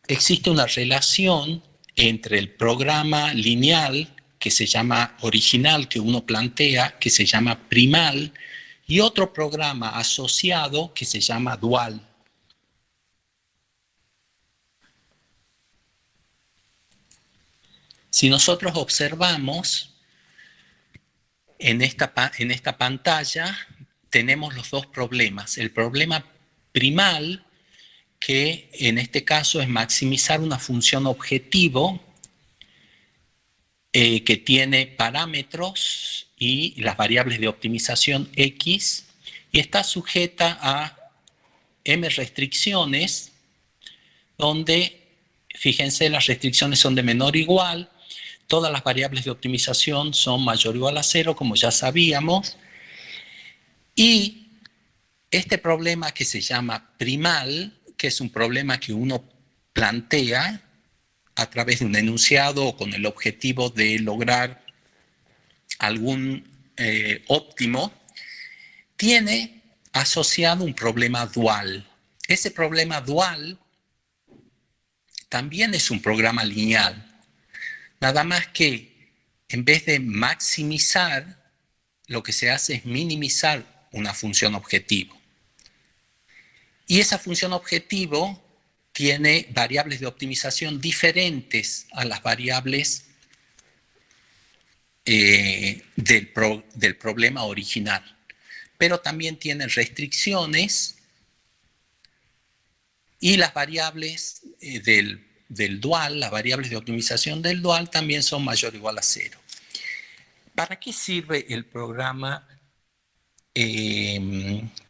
existe una relación entre el programa lineal, que se llama original, que uno plantea, que se llama primal, y otro programa asociado que se llama dual. Si nosotros observamos en esta pantalla, tenemos los dos problemas. El problema primal, que en este caso es maximizar una función objetivo que tiene parámetros y las variables de optimización X, y está sujeta a M restricciones, donde, fíjense, las restricciones son de menor o igual, todas las variables de optimización son mayor o igual a 0, como ya sabíamos, y este problema que se llama primal, que es un problema que uno plantea a través de un enunciado o con el objetivo de lograr algún óptimo, tiene asociado un problema dual. Ese problema dual también es un programa lineal, nada más que en vez de maximizar, lo que se hace es minimizar una función objetivo. Y esa función objetivo tiene variables de optimización diferentes a las variables del problema original. Pero también tiene restricciones y las variables del dual, las variables de optimización del dual también son mayor o igual a 0. ¿Para qué sirve el programa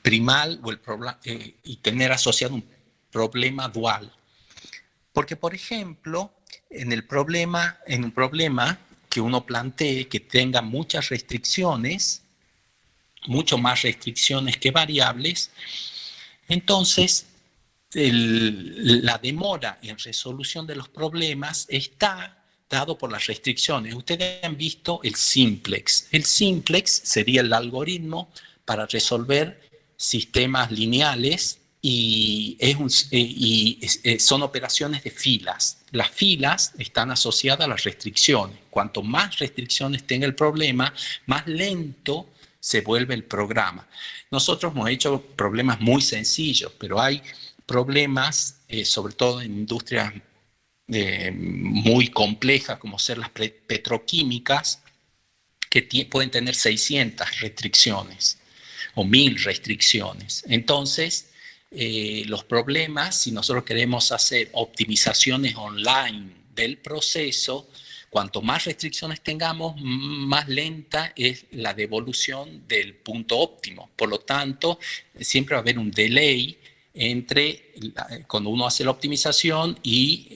primal y tener asociado un problema dual? Porque, por ejemplo, en un problema que uno plantee que tenga muchas restricciones, mucho más restricciones que variables, entonces la demora en resolución de los problemas está dado por las restricciones. Ustedes han visto el simplex. El simplex sería el algoritmo para resolver sistemas lineales y son operaciones de filas. Las filas están asociadas a las restricciones. Cuanto más restricciones tenga el problema, más lento se vuelve el programa. Nosotros hemos hecho problemas muy sencillos, pero hay problemas, sobre todo en industrias muy complejas, como ser las petroquímicas, que pueden tener 600 restricciones o 1000 restricciones. Entonces, los problemas, si nosotros queremos hacer optimizaciones online del proceso, cuanto más restricciones tengamos, más lenta es la devolución del punto óptimo. Por lo tanto, siempre va a haber un delay entre cuando uno hace la optimización y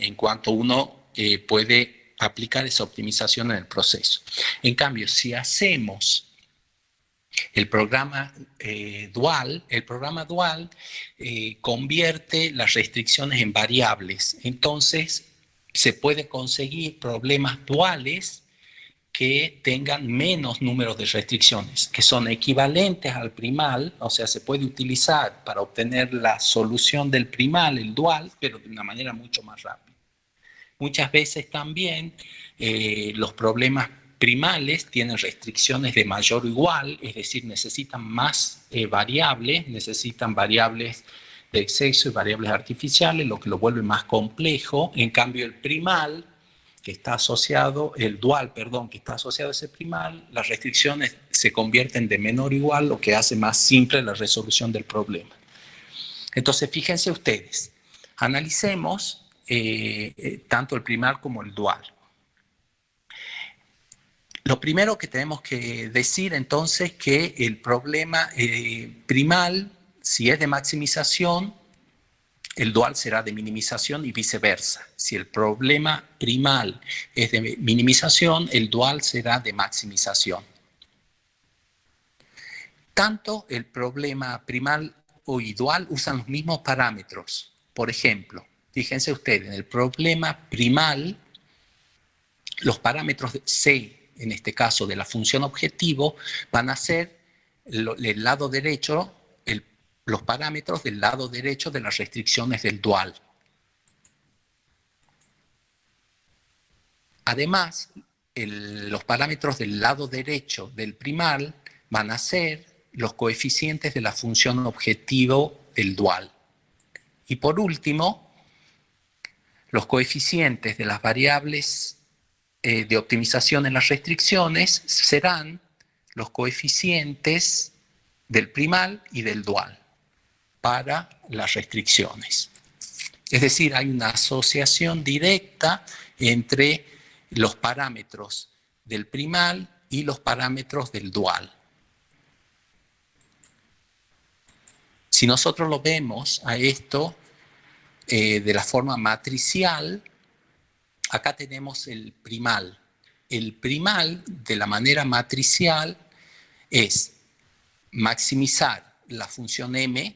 en cuanto uno puede aplicar esa optimización en el proceso. En cambio, si hacemos el programa dual convierte las restricciones en variables. Entonces, se puede conseguir problemas duales que tengan menos números de restricciones, que son equivalentes al primal, o sea, se puede utilizar para obtener la solución del primal, el dual, pero de una manera mucho más rápida. Muchas veces también los problemas primales tienen restricciones de mayor o igual, es decir, necesitan más variables, necesitan variables de exceso y variables artificiales, lo que lo vuelve más complejo. En cambio, el primal, que está asociado, el dual, perdón, que está asociado a ese primal, las restricciones se convierten de menor o igual, lo que hace más simple la resolución del problema. Entonces, fíjense ustedes, analicemos tanto el primal como el dual. Lo primero que tenemos que decir entonces que el problema primal, si es de maximización, el dual será de minimización y viceversa. Si el problema primal es de minimización, el dual será de maximización. Tanto el problema primal y dual usan los mismos parámetros. Por ejemplo, fíjense ustedes, en el problema primal, los parámetros de C, en este caso de la función objetivo, van a ser el lado derecho, los parámetros del lado derecho de las restricciones del dual. Además, los parámetros del lado derecho del primal van a ser los coeficientes de la función objetivo del dual. Y por último, los coeficientes de las variables de optimización en las restricciones serán los coeficientes del primal y del dual para las restricciones. Es decir, hay una asociación directa entre los parámetros del primal y los parámetros del dual. Si nosotros lo vemos a esto de la forma matricial, acá tenemos el primal. El primal de la manera matricial es maximizar la función m,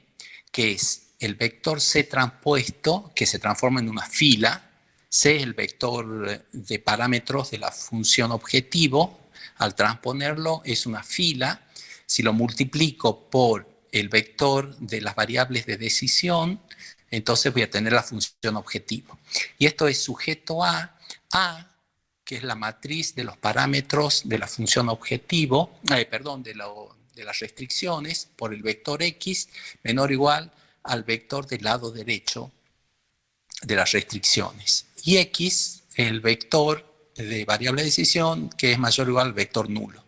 que es el vector c transpuesto, que se transforma en una fila. C es el vector de parámetros de la función objetivo. Al transponerlo es una fila. Si lo multiplico por el vector de las variables de decisión, entonces voy a tener la función objetivo. Y esto es sujeto a, que es la matriz de los parámetros de la función objetivo, de las restricciones, por el vector x menor o igual al vector del lado derecho de las restricciones. Y x es el vector de variable de decisión que es mayor o igual al vector nulo.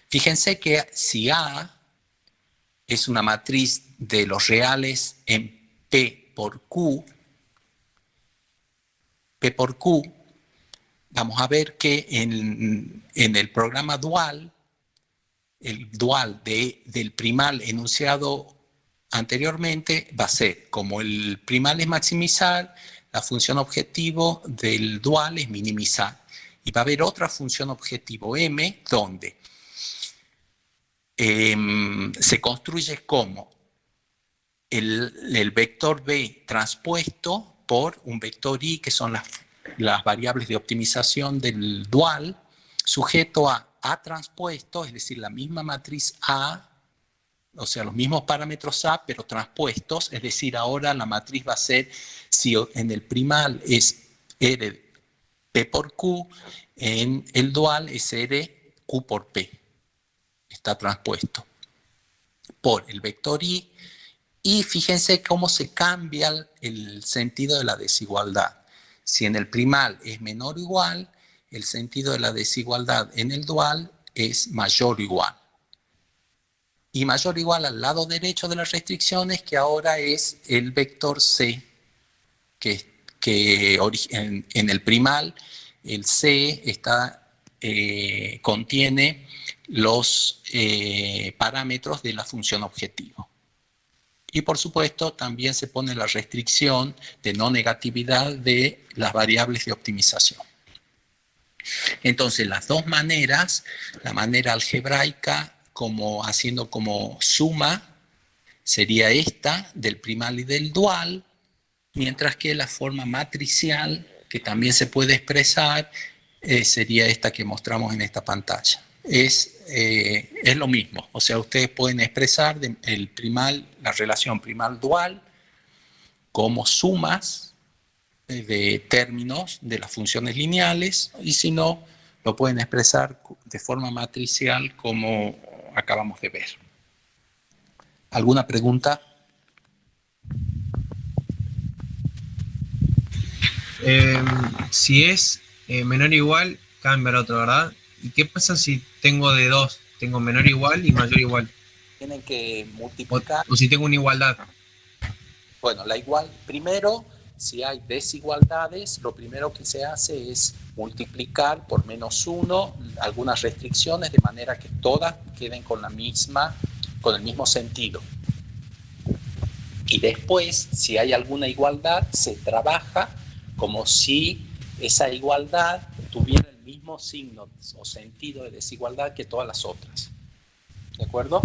Fíjense que si A es una matriz de los reales en P por Q, vamos a ver que en el programa dual, el dual del primal enunciado anteriormente va a ser, como el primal es maximizar, la función objetivo del dual es minimizar. Y va a haber otra función objetivo m, donde se construye como el vector b transpuesto por un vector i, que son las variables de optimización del dual, sujeto a transpuesto, es decir, la misma matriz A, o sea, los mismos parámetros A, pero transpuestos, es decir, ahora la matriz va a ser, si en el primal es R P por Q, en el dual es R Q por P, está transpuesto por el vector I, y fíjense cómo se cambia el sentido de la desigualdad. Si en el primal es menor o igual, el sentido de la desigualdad en el dual es mayor o igual. Y mayor o igual al lado derecho de las restricciones, que ahora es el vector C, que en el primal el C contiene los parámetros de la función objetivo. Y por supuesto también se pone la restricción de no negatividad de las variables de optimización. Entonces las dos maneras, la manera algebraica haciendo como suma, sería esta del primal y del dual, mientras que la forma matricial, que también se puede expresar, sería esta que mostramos en esta pantalla. Es lo mismo, o sea, ustedes pueden expresar la relación primal-dual como sumas de términos de las funciones lineales, y si no, lo pueden expresar de forma matricial como acabamos de ver. ¿Alguna pregunta? Si es menor o igual, cambia el otro, ¿verdad? ¿Y qué pasa si tengo de dos? Tengo menor o igual y mayor o igual. Tienen que multiplicar. O si tengo una igualdad. Bueno, primero, si hay desigualdades, lo primero que se hace es multiplicar por -1 algunas restricciones, de manera que todas queden con el mismo sentido. Y después, si hay alguna igualdad, se trabaja como si esa igualdad tuviera el mismo signo o sentido de desigualdad que todas las otras. ¿De acuerdo?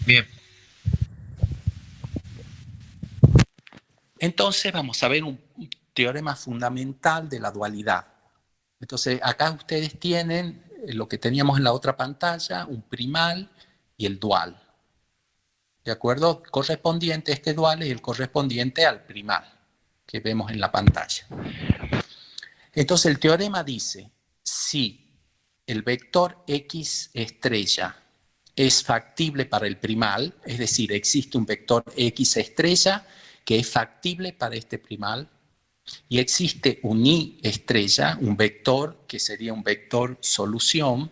Bien. Entonces vamos a ver un teorema fundamental de la dualidad. Entonces acá ustedes tienen lo que teníamos en la otra pantalla, un primal y el dual. ¿De acuerdo? Correspondiente, este dual es el correspondiente al primal que vemos en la pantalla. Entonces el teorema dice, si el vector X estrella es factible para el primal, es decir, existe un vector X estrella que es factible para este primal, y existe un Y estrella, un vector que sería un vector solución,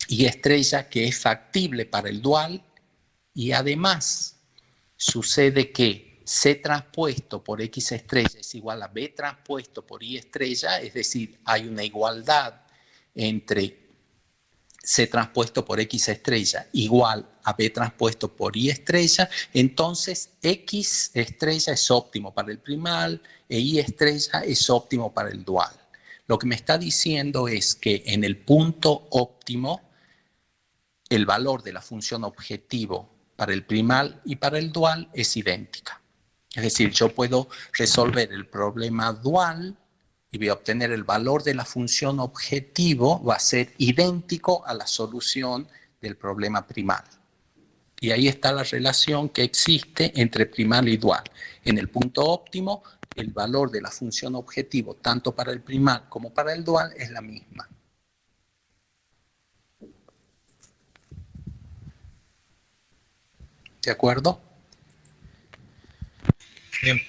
Y estrella que es factible para el dual, y además sucede que C transpuesto por X estrella es igual a B transpuesto por Y estrella, es decir, hay una igualdad entre C transpuesto por X estrella igual a B transpuesto por Y estrella, entonces X estrella es óptimo para el primal e Y estrella es óptimo para el dual. Lo que me está diciendo es que en el punto óptimo, el valor de la función objetivo para el primal y para el dual es idéntica. Es decir, yo puedo resolver el problema dual y voy a obtener el valor de la función objetivo, va a ser idéntico a la solución del problema primal. Y ahí está la relación que existe entre primal y dual. En el punto óptimo, el valor de la función objetivo, tanto para el primal como para el dual, es la misma. ¿De acuerdo? Bien.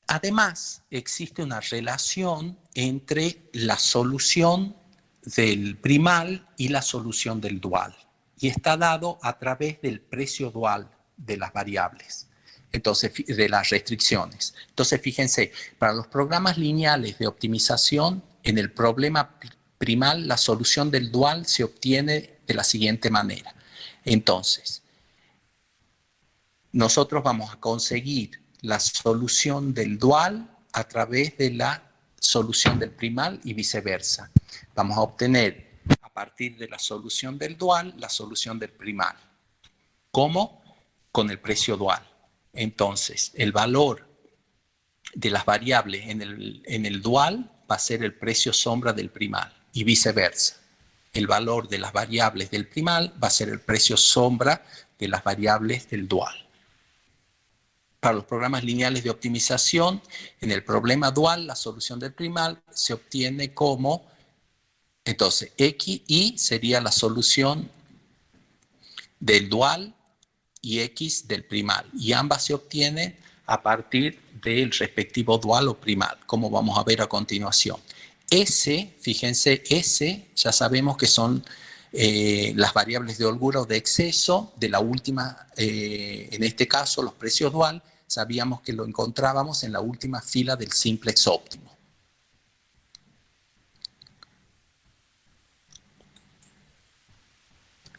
Además, existe una relación entre la solución del primal y la solución del dual, y está dado a través del precio dual de las variables, entonces, de las restricciones. Entonces, fíjense, para los programas lineales de optimización, en el problema primal, la solución del dual se obtiene de la siguiente manera. Entonces, nosotros vamos a conseguir la solución del dual a través de la solución del primal y viceversa. Vamos a obtener a partir de la solución del dual la solución del primal. ¿Cómo? Con el precio dual. Entonces, el valor de las variables en el dual va a ser el precio sombra del primal y viceversa. El valor de las variables del primal va a ser el precio sombra de las variables del dual. Para los programas lineales de optimización, en el problema dual, la solución del primal se obtiene como, entonces, XY sería la solución del dual y X del primal. Y ambas se obtienen a partir del respectivo dual o primal, como vamos a ver a continuación. S, fíjense, S ya sabemos que son las variables de holgura o de exceso de la última, en este caso los precios dual, sabíamos que lo encontrábamos en la última fila del simplex óptimo.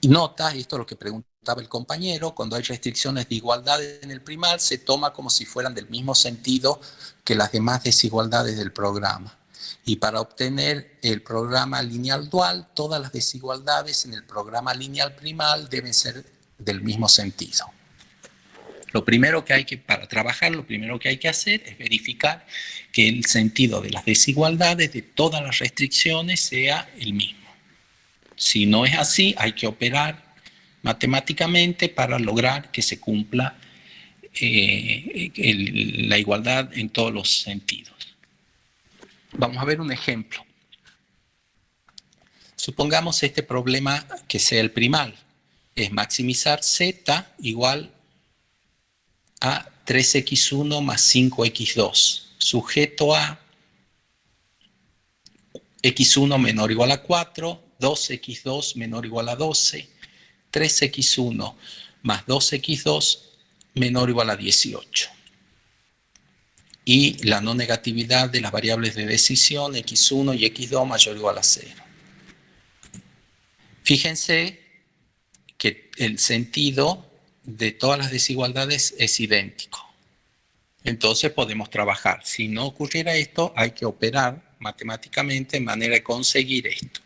Y nota, esto es lo que preguntaba el compañero, cuando hay restricciones de igualdad en el primal, se toma como si fueran del mismo sentido que las demás desigualdades del programa. Y para obtener el programa lineal dual, todas las desigualdades en el programa lineal primal deben ser del mismo sentido. Lo primero que hay que, para trabajar, lo primero que hay que hacer es verificar que el sentido de las desigualdades de todas las restricciones sea el mismo. Si no es así, hay que operar matemáticamente para lograr que se cumpla la igualdad en todos los sentidos. Vamos a ver un ejemplo. Supongamos este problema que sea el primal. Es maximizar z igual a 3x1 más 5x2, sujeto a x1 menor o igual a 4, 2x2 menor o igual a 12, 3x1 más 2x2 menor o igual a 18. Y la no negatividad de las variables de decisión x1 y x2 mayor o igual a 0. Fíjense que el sentido de todas las desigualdades es idéntico. Entonces podemos trabajar. Si no ocurriera esto, hay que operar matemáticamente en manera de conseguir esto.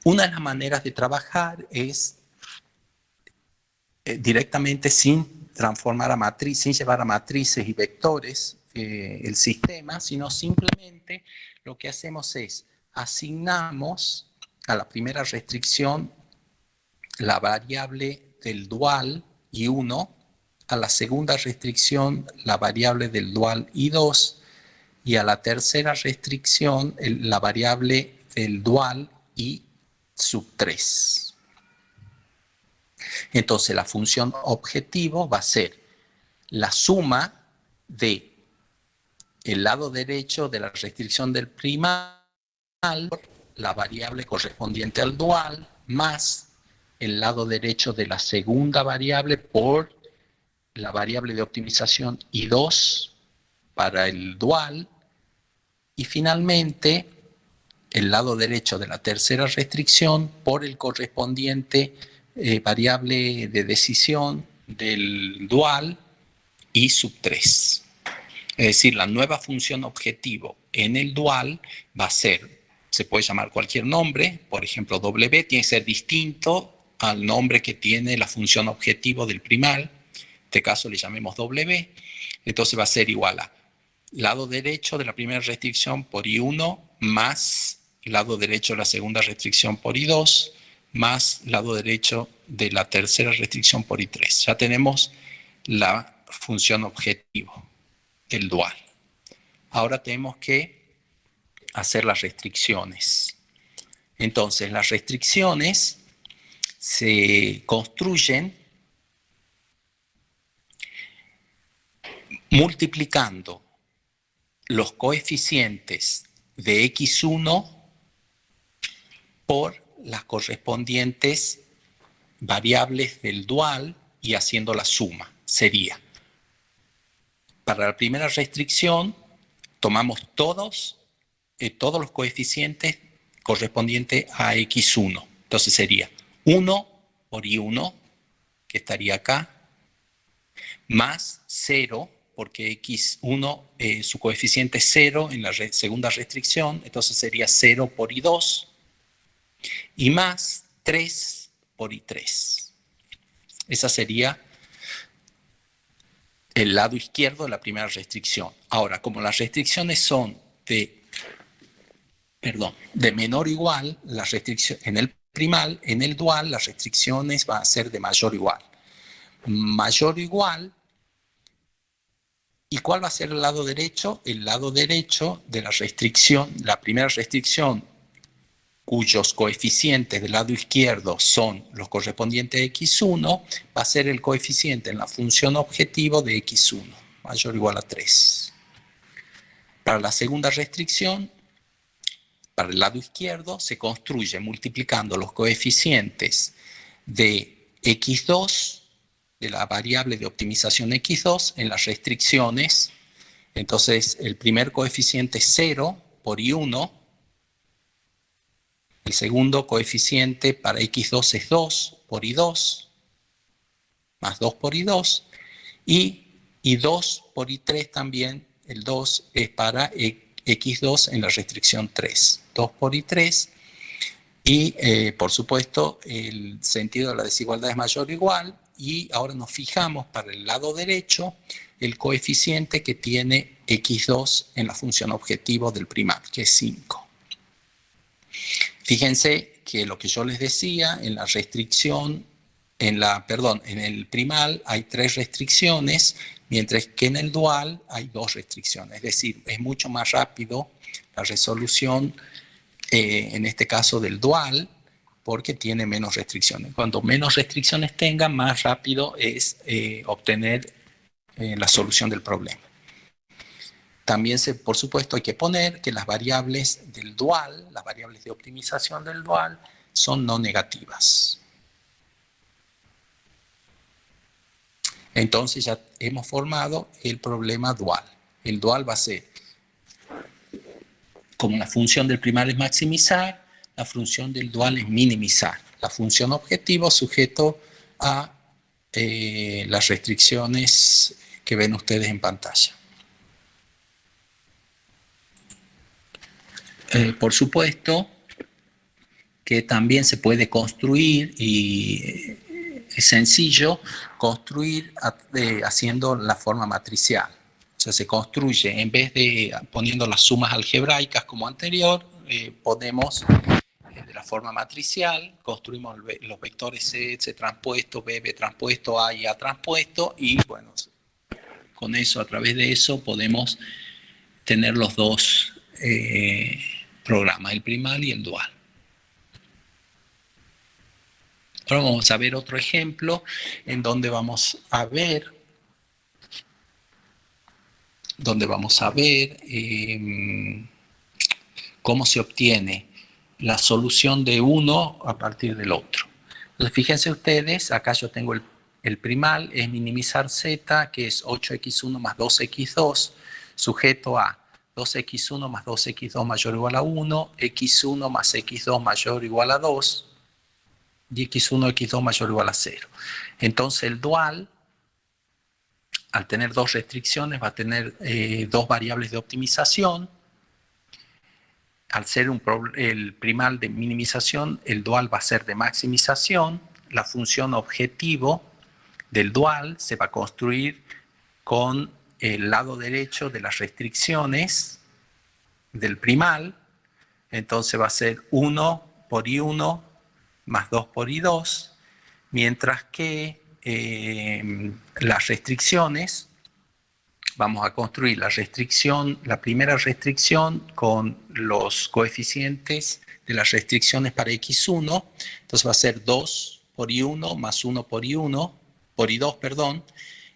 Una de las maneras de trabajar es directamente sin transformar a matriz, sin llevar a matrices y vectores el sistema, sino simplemente lo que hacemos es asignamos a la primera restricción la variable del dual y 1, a la segunda restricción la variable del dual y 2, y a la tercera restricción la variable del dual y sub 3. Entonces la función objetivo va a ser la suma de el lado derecho de la restricción del primal, la variable correspondiente al dual, más el lado derecho de la segunda variable por la variable de optimización I2 para el dual, y finalmente el lado derecho de la tercera restricción por el correspondiente variable de decisión del dual I sub 3. Es decir, la nueva función objetivo en el dual va a ser, se puede llamar cualquier nombre, por ejemplo W, tiene que ser distinto al nombre que tiene la función objetivo del primal, en este caso le llamemos W, entonces va a ser igual a lado derecho de la primera restricción por I1 más lado derecho de la segunda restricción por I2 más lado derecho de la tercera restricción por I3. Ya tenemos la función objetivo del dual. Ahora tenemos que hacer las restricciones. Entonces, las restricciones se construyen multiplicando los coeficientes de x1 por las correspondientes variables del dual y haciendo la suma. Sería, para la primera restricción, tomamos todos los coeficientes correspondientes a x1. Entonces sería 1 por i1, que estaría acá, más 0, porque x1, su coeficiente es 0 en la segunda restricción, entonces sería 0 por i2, y más 3 por i3. Esa sería el lado izquierdo de la primera restricción. Ahora, como las restricciones son de menor o igual, la restricción en el primal, en el dual, las restricciones van a ser de mayor o igual. Mayor o igual. ¿Y cuál va a ser el lado derecho? El lado derecho de la restricción, la primera restricción, cuyos coeficientes del lado izquierdo son los correspondientes a x1, va a ser el coeficiente en la función objetivo de x1, mayor o igual a 3. Para la segunda restricción, para el lado izquierdo, se construye multiplicando los coeficientes de x2, de la variable de optimización x2, en las restricciones. Entonces, el primer coeficiente es 0 por i1, el segundo coeficiente para x2 es 2 por i2, más 2 por i2, y 2 por i3 también, el 2 es para x2 en la restricción 3, 2 por i3, y por supuesto el sentido de la desigualdad es mayor o igual, y ahora nos fijamos para el lado derecho el coeficiente que tiene x2 en la función objetivo del primal, que es 5. Fíjense que lo que yo les decía, en la restricción, en el primal hay 3 restricciones, mientras que en el dual hay 2 restricciones. Es decir, es mucho más rápido la resolución, en este caso del dual, porque tiene menos restricciones. Cuanto menos restricciones tenga, más rápido es obtener la solución del problema. También, por supuesto, hay que poner que las variables del dual, las variables de optimización del dual, son no negativas. Entonces ya hemos formado el problema dual. El dual va a ser, como la función del primal es maximizar, la función del dual es minimizar. La función objetivo sujeto a las restricciones que ven ustedes en pantalla. Por supuesto que también se puede construir, y es sencillo construir haciendo la forma matricial. O sea, se construye, en vez de poniendo las sumas algebraicas como anterior, ponemos de la forma matricial, construimos los vectores C transpuesto, B transpuesto, A y A transpuesto, y bueno, con eso, a través de eso podemos obtener los dos programas, el primal y el dual. Ahora vamos a ver otro ejemplo en donde vamos a ver cómo se obtiene la solución de uno a partir del otro. Entonces, fíjense ustedes, acá yo tengo el primal, es minimizar z, que es 8x1 más 2x2, sujeto a 2x1 más 2x2 mayor o igual a 1, x1 más x2 mayor o igual a 2, y x1, x2 mayor o igual a 0. Entonces el dual, al tener dos restricciones, va a tener dos variables de optimización. Al ser el primal de minimización, el dual va a ser de maximización. La función objetivo del dual se va a construir con el lado derecho de las restricciones del primal. Entonces va a ser 1 por I1 más 2 por I2, mientras que las restricciones, vamos a construir la primera restricción con los coeficientes de las restricciones para x1, entonces va a ser 2 por i1 más 1 por i2, perdón,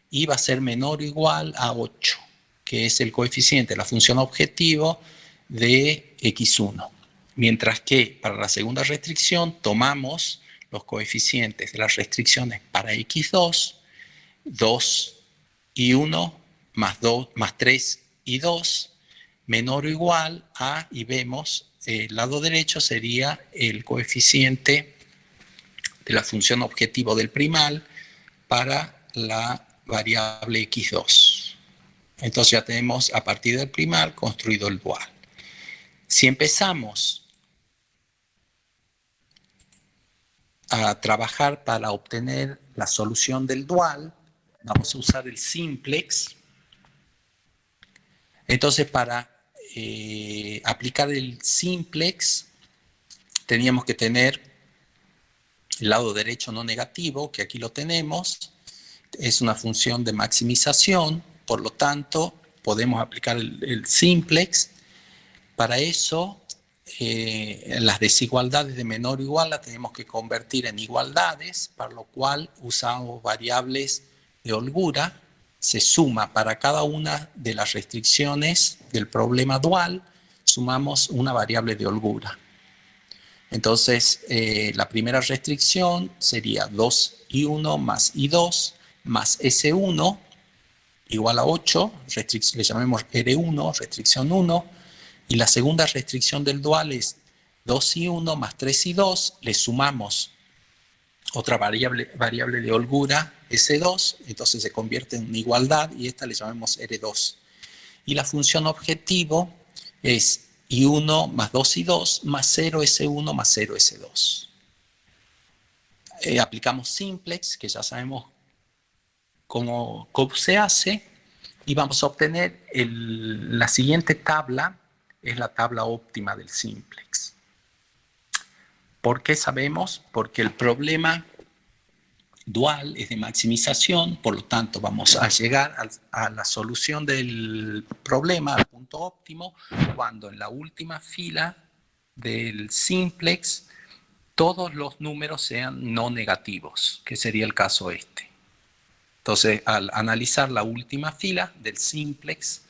y va a ser menor o igual a 8, que es el coeficiente de la función objetivo de x1. Mientras que para la segunda restricción tomamos los coeficientes de las restricciones para x2, 2 y 1 más 3 y 2 menor o igual a, y vemos el lado derecho sería el coeficiente de la función objetivo del primal para la variable x2. Entonces ya tenemos a partir del primal construido el dual. Si empezamos a trabajar para obtener la solución del dual, vamos a usar el simplex. Entonces, para aplicar el simplex, teníamos que tener el lado derecho no negativo, que aquí lo tenemos. Es una función de maximización, por lo tanto, podemos aplicar el simplex. Para eso, las desigualdades de menor o igual las tenemos que convertir en igualdades, para lo cual usamos variables de holgura. Se suma para cada una de las restricciones del problema dual, sumamos una variable de holgura. Entonces, la primera restricción sería 2i1 más i2 más s1 igual a 8, le llamemos R1, restricción 1, y la segunda restricción del dual es 2i1 más 3i2, le sumamos otra variable de holgura, S2, entonces se convierte en una igualdad y esta le llamamos R2. Y la función objetivo es I1 más 2I2 más 0S1 más 0S2. Aplicamos simplex, que ya sabemos cómo se hace, y vamos a obtener la siguiente tabla, es la tabla óptima del simplex. ¿Por qué sabemos? Porque el problema dual es de maximización, por lo tanto vamos a llegar a la solución del problema, al punto óptimo, cuando en la última fila del simplex todos los números sean no negativos, que sería el caso este. Entonces, al analizar la última fila del simplex,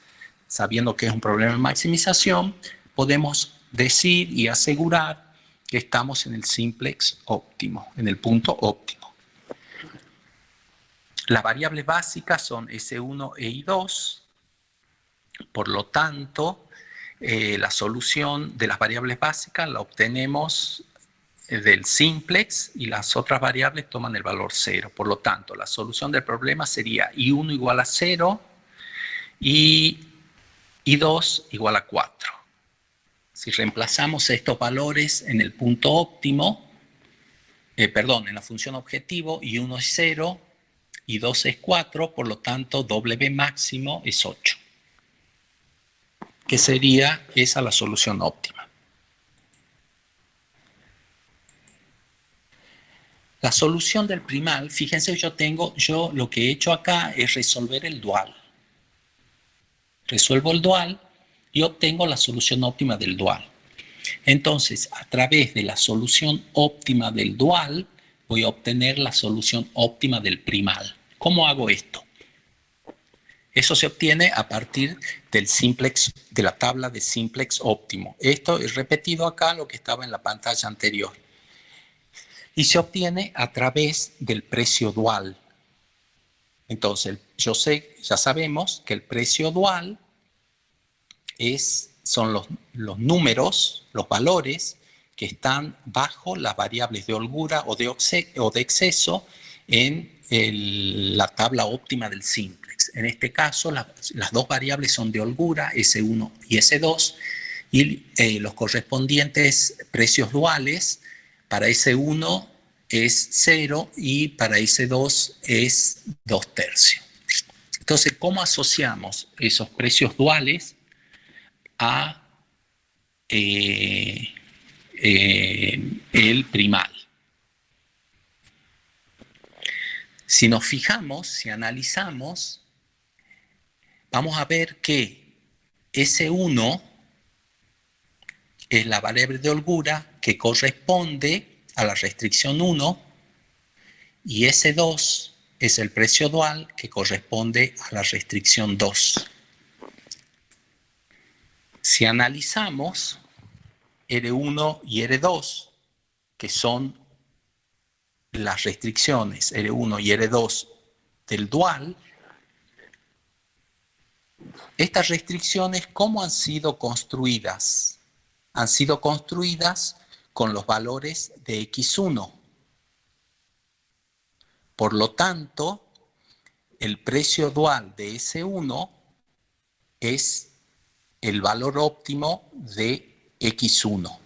sabiendo que es un problema de maximización, podemos decir y asegurar que estamos en el simplex óptimo, en el punto óptimo. Las variables básicas son S1 e I2, por lo tanto, la solución de las variables básicas la obtenemos del simplex y las otras variables toman el valor 0. Por lo tanto, la solución del problema sería I1 igual a 0 y I2 igual a 4. Si reemplazamos estos valores en el punto óptimo, en la función objetivo, I1 es 0, I2 es 4, por lo tanto W máximo es 8, que sería esa la solución óptima. La solución del primal, fíjense, yo lo que he hecho acá es resolver el dual. Resuelvo el dual y obtengo la solución óptima del dual. Entonces, a través de la solución óptima del dual, voy a obtener la solución óptima del primal. ¿Cómo hago esto? Eso se obtiene a partir del simplex, de la tabla de simplex óptimo. Esto es repetido acá lo que estaba en la pantalla anterior. Y se obtiene a través del precio dual. Entonces, ya sabemos que el precio dual son los números, los valores que están bajo las variables de holgura o de exceso en la tabla óptima del simplex. En este caso, las dos variables son de holgura, S1 y S2, y los correspondientes precios duales para S1 es 0 y para S2 es 2 tercios. Entonces, ¿cómo asociamos esos precios duales a el primal? Si nos fijamos, si analizamos, vamos a ver que S1 es la variable de holgura que corresponde a la restricción 1 y S2 es el precio dual que corresponde a la restricción 2. Si analizamos R1 y R2, que son las restricciones R1 y R2 del dual, estas restricciones, ¿cómo han sido construidas? Han sido construidas con los valores de X1. Por lo tanto, el precio dual de S1 es el valor óptimo de X1.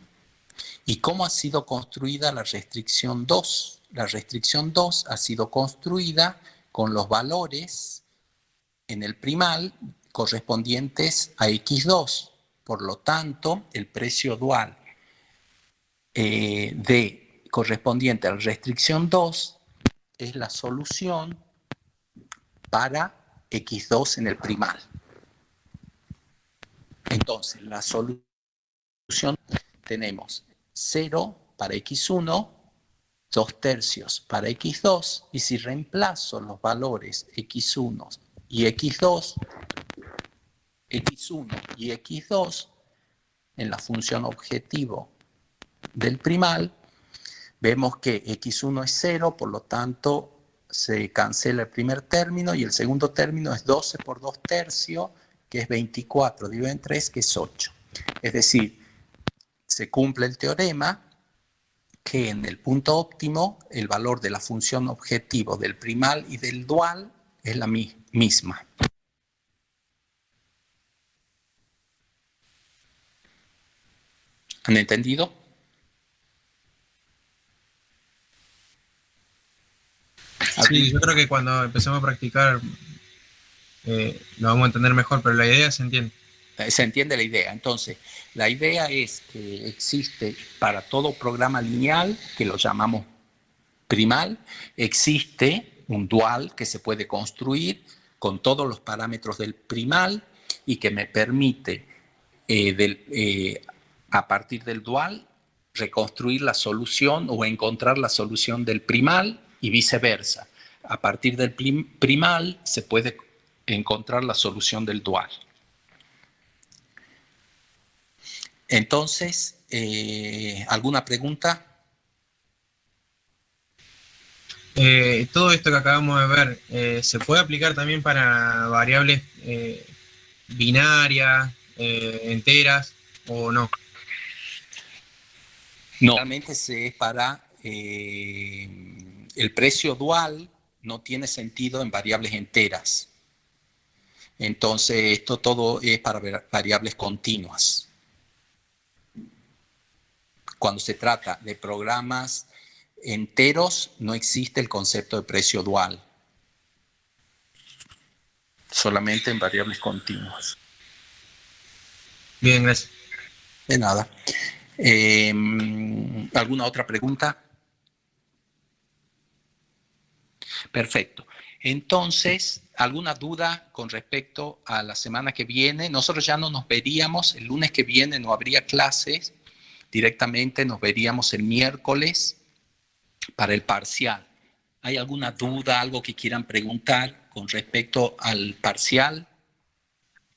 ¿Y cómo ha sido construida la restricción 2? La restricción 2 ha sido construida con los valores en el primal correspondientes a X2. Por lo tanto, el precio dual correspondiente a la restricción 2 es la solución para X2 en el primal. Entonces, la solución tenemos 0 para X1, 2 tercios para X2, y si reemplazo los valores X1 y X2, X1 y X2 en la función objetivo del primal, vemos que X1 es 0, por lo tanto se cancela el primer término y el segundo término es 12 por 2 tercios, que es 24, dividido en 3, que es 8. Es decir, se cumple el teorema que en el punto óptimo el valor de la función objetivo del primal y del dual es la misma. ¿Han entendido? Sí, yo creo que cuando empecemos a practicar lo vamos a entender mejor, pero la idea se entiende. Se entiende la idea. Entonces, la idea es que existe para todo programa lineal, que lo llamamos primal, existe un dual que se puede construir con todos los parámetros del primal y que me permite, a partir del dual, reconstruir la solución o encontrar la solución del primal y viceversa. A partir del primal se puede encontrar la solución del dual. Entonces, ¿alguna pregunta? Todo esto que acabamos de ver, ¿se puede aplicar también para variables binarias, enteras, o no? No, realmente es para el precio dual, no tiene sentido en variables enteras. Entonces, esto todo es para variables continuas. Cuando se trata de programas enteros, no existe el concepto de precio dual. Solamente en variables continuas. Bien, gracias. De nada. ¿Alguna otra pregunta? Perfecto. Entonces, ¿Alguna duda con respecto a la semana que viene? Nosotros ya no nos veríamos, el lunes que viene no habría clases, directamente nos veríamos el miércoles para el parcial. ¿Hay alguna duda, algo que quieran preguntar con respecto al parcial?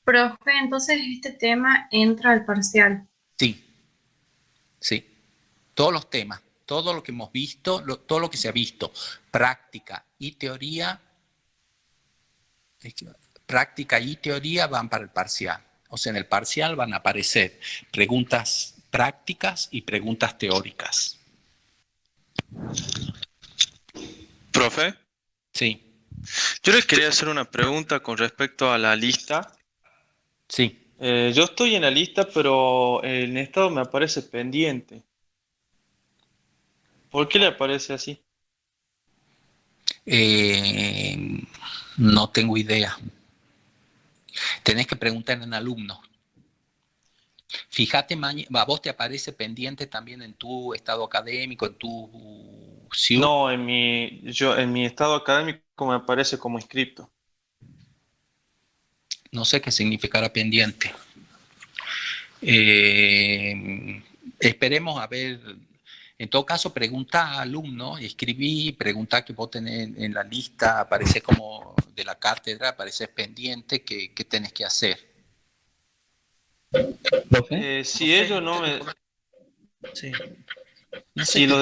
Profe, entonces este tema entra al parcial. Sí, sí. Todos los temas, todo lo que hemos visto, todo lo que se ha visto, práctica y teoría, práctica y teoría van para el parcial. O sea, en el parcial van a aparecer preguntas prácticas y preguntas teóricas. Profe, Sí, yo les quería hacer una pregunta con respecto a la lista. sí. Yo estoy en la lista, pero en estado me aparece pendiente. ¿Por qué le aparece así? Eh, no tengo idea. Tenés que preguntar en alumno. Fíjate, a vos te aparece pendiente también en tu estado académico, en tu ciudad. No, en mi estado académico me aparece como inscripto. No sé qué significará pendiente. Esperemos a ver. En todo caso, pregunta a alumno, escribí, pregunta que vos tenés en la lista, aparece como de la cátedra, aparece pendiente, ¿qué tenés que hacer? Profe, Si ellos no me, Sí. No sé qué.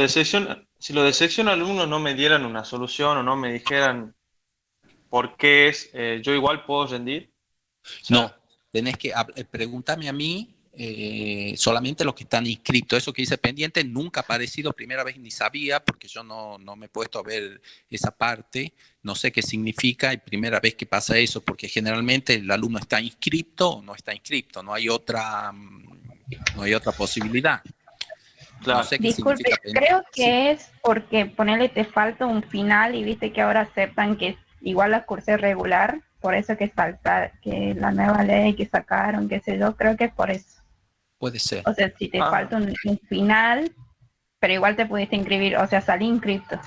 si lo de sección alumnos no me dieran una solución o no me dijeran por qué es, yo igual puedo rendir. O No, sea, tenés que preguntarme a mí solamente los que están inscritos. Eso que dice pendiente nunca ha aparecido, primera vez ni sabía, porque yo no me he puesto a ver esa parte. No sé qué significa y primera vez que pasa eso, porque generalmente el alumno está inscrito o no está inscrito, no hay otra posibilidad. No claro. sé qué Disculpe, significa pendiente. creo Sí. que es porque ponerle te falta un final y viste que ahora aceptan que igual la cursé regular, por eso que falta, que la nueva ley que sacaron, qué sé yo, creo que es por eso. Puede ser. O sea, si te Ah, falta un final, pero igual te pudiste inscribir, o sea, salí inscripto.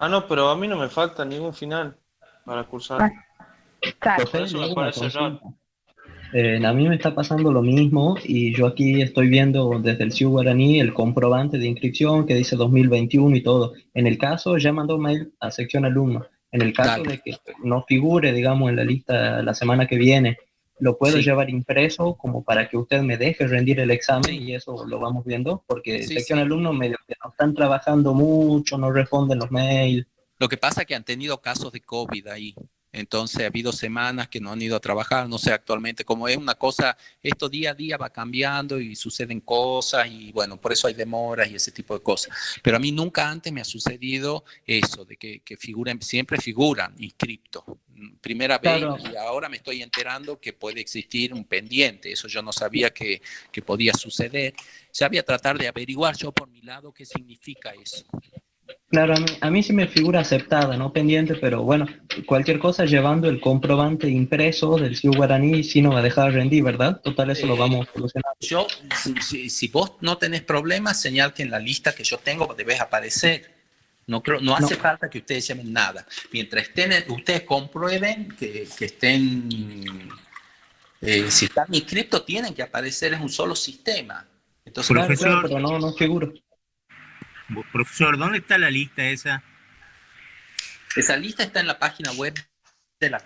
no, pero a mí no me falta ningún final para cursar. Bueno, claro. Por profe, eso le me hago una parece raro. consulta. A mí me está pasando lo mismo y yo aquí estoy viendo desde el CIU Guaraní el comprobante de inscripción que dice 2021 y todo. En el caso, ya mandó mail a sección alumno. En el caso Dale. de que no figure, digamos, en la lista la semana que viene, lo puedo Sí, llevar impreso como para que usted me deje rendir el examen sí, y eso lo vamos viendo, porque sí, sección sí. alumno medio que no están trabajando mucho, no responden los mails. Lo que pasa es que han tenido casos de COVID ahí. Entonces ha habido semanas que no han ido a trabajar, no sé actualmente cómo es una cosa, esto día a día va cambiando y suceden cosas y bueno, por eso hay demoras y ese tipo de cosas. Pero a mí nunca antes me ha sucedido eso, de que figuren, siempre figuran inscriptos. Primera vez Claro, y ahora me estoy enterando que puede existir un pendiente, eso yo no sabía que podía suceder. Ya voy a tratar de averiguar yo por mi lado qué significa eso. claro, a mí sí me figura aceptada, no pendiente, pero bueno, cualquier cosa llevando el comprobante impreso del CIU Guaraní sí no va a dejar rendir, ¿verdad? Total, eso lo Eh, vamos a solucionar. si vos no tenés problemas, señal que en la lista que yo tengo debes aparecer. No No, hace falta que ustedes llamen nada. Mientras ustedes comprueben que estén, si están inscritos, tienen que aparecer en un solo sistema. Entonces, claro, claro, Profesor, pero no figuro. profesor, ¿dónde está la lista esa? esa lista está en la página web de la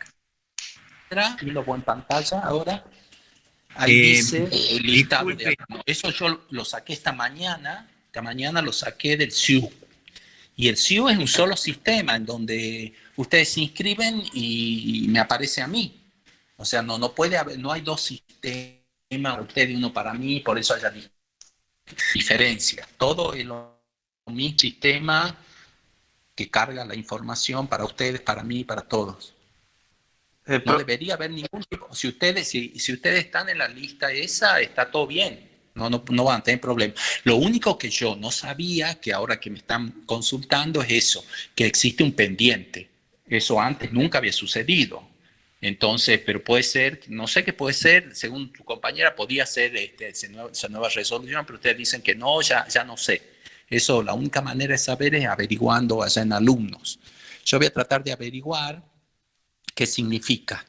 cátedra, y lo pongo en pantalla ahora. Ahí dice el listado de Disculpe, alumnos. Eso yo lo saqué esta mañana lo saqué del CIU. Y el CIU es un solo sistema en donde ustedes se inscriben y me aparece a mí. O sea, no puede haber, no hay dos sistemas, usted y uno para mí, por eso haya diferencia. Todo es lo mismo sistema que carga la información para ustedes, para mí, para todos. No debería haber ningún tipo. Si ustedes están en la lista esa, está todo bien. No van a tener problemas. Lo único que yo no sabía, que ahora que me están consultando, es eso, que existe un pendiente. Eso antes nunca había sucedido. Entonces, pero puede ser, no sé qué puede ser, según tu compañera, podía ser esa nueva resolución, pero ustedes dicen que no, ya no sé. Eso, la única manera de saber es averiguando allá en alumnos. Yo voy a tratar de averiguar ¿Qué significa?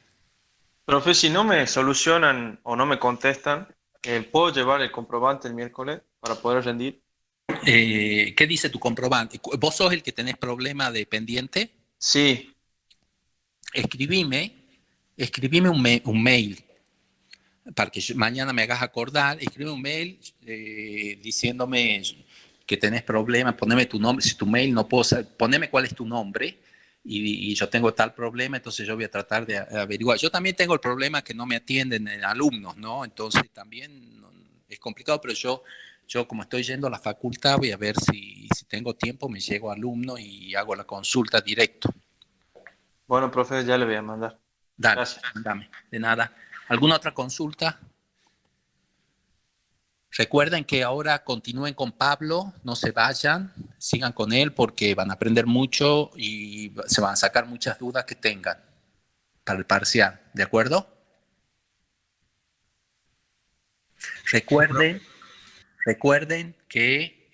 Profe, si no me solucionan o no me contestan, ¿puedo llevar el comprobante el miércoles para poder rendir? ¿Qué dice tu comprobante? ¿Vos sos el que tenés problema de pendiente? Sí, Escribime un mail para que mañana me hagas acordar. Escribe un mail diciéndome que tenés problemas, poneme tu nombre. Si tu mail no puedo saber, poneme cuál es tu nombre y yo tengo tal problema, entonces yo voy a tratar de averiguar. Yo también tengo el problema que no me atienden alumnos, ¿no? Entonces también es complicado, pero yo como estoy yendo a la facultad, voy a ver si tengo tiempo, me llego a alumnos y hago la consulta directo. bueno, profe, ya le voy a mandar. Dale, Gracias. dame, de nada. ¿Alguna otra consulta? Recuerden que ahora continúen con Pablo, no se vayan, sigan con él porque van a aprender mucho y se van a sacar muchas dudas que tengan para el parcial, ¿de acuerdo? Recuerden que,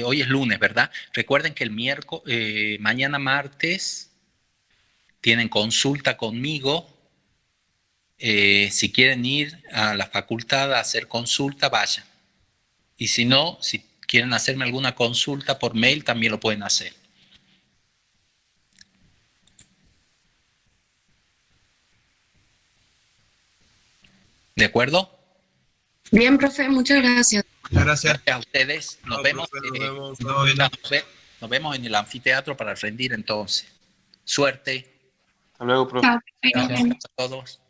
hoy es lunes, ¿verdad? Recuerden que el miércoles, mañana martes, tienen consulta conmigo. Si quieren ir a la facultad a hacer consulta, vayan. Y si no, si quieren hacerme alguna consulta por mail, también lo pueden hacer. ¿De acuerdo? Bien, profe, muchas gracias. Muchas gracias. Gracias a ustedes. Nos vemos. Profe, nos vemos. Todo bien. Nos vemos en el anfiteatro para rendir entonces. Suerte. Hasta luego, profe. Chao. Gracias a todos.